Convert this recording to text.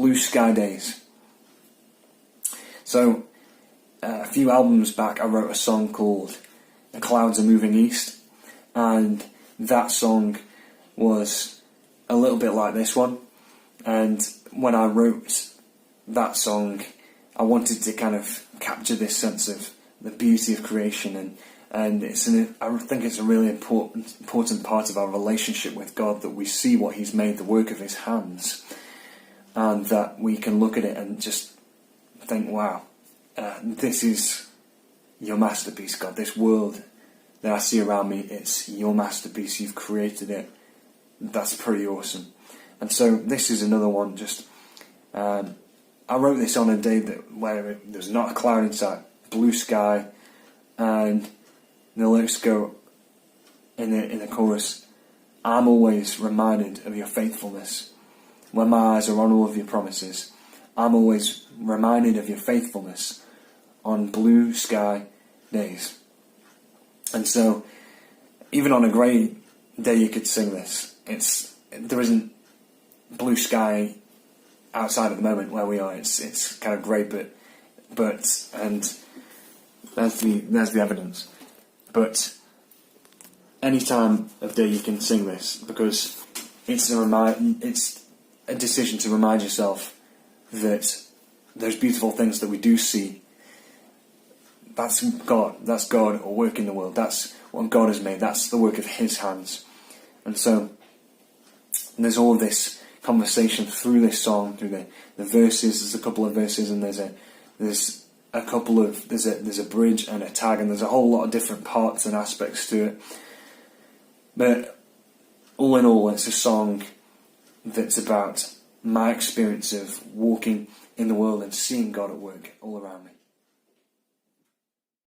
Blue Sky Days. So, a few albums back I wrote a song called The Clouds Are Moving East, and that song was a little bit like this one. And when I wrote that song, I wanted to kind of capture this sense of the beauty of creation, and I think it's a really important part of our relationship with God, that we see what He's made, the work of His hands, and that we can look at it and just think, wow, this is your masterpiece, God. This world that I see around me, it's your masterpiece. You've created it. That's pretty awesome. And so this is another one. Just I wrote this on a day where there's not a cloud in sight, blue sky, and the lyrics go in the chorus: I'm always reminded of your faithfulness. When my eyes are on all of your promises, I'm always reminded of your faithfulness on blue sky days. And so, even on a grey day, you could sing this. There isn't blue sky outside at the moment where we are. It's kind of grey, but and there's the evidence. But any time of day you can sing this, because it's a decision to remind yourself that those beautiful things that we do see, that's God at work in the world. That's what God has made. That's the work of His hands. And so there's all of this conversation through this song, through the verses. There's a couple of verses, and there's a bridge and a tag, and there's a whole lot of different parts and aspects to it. But all in all, it's a song that's about my experience of walking in the world and seeing God at work all around me.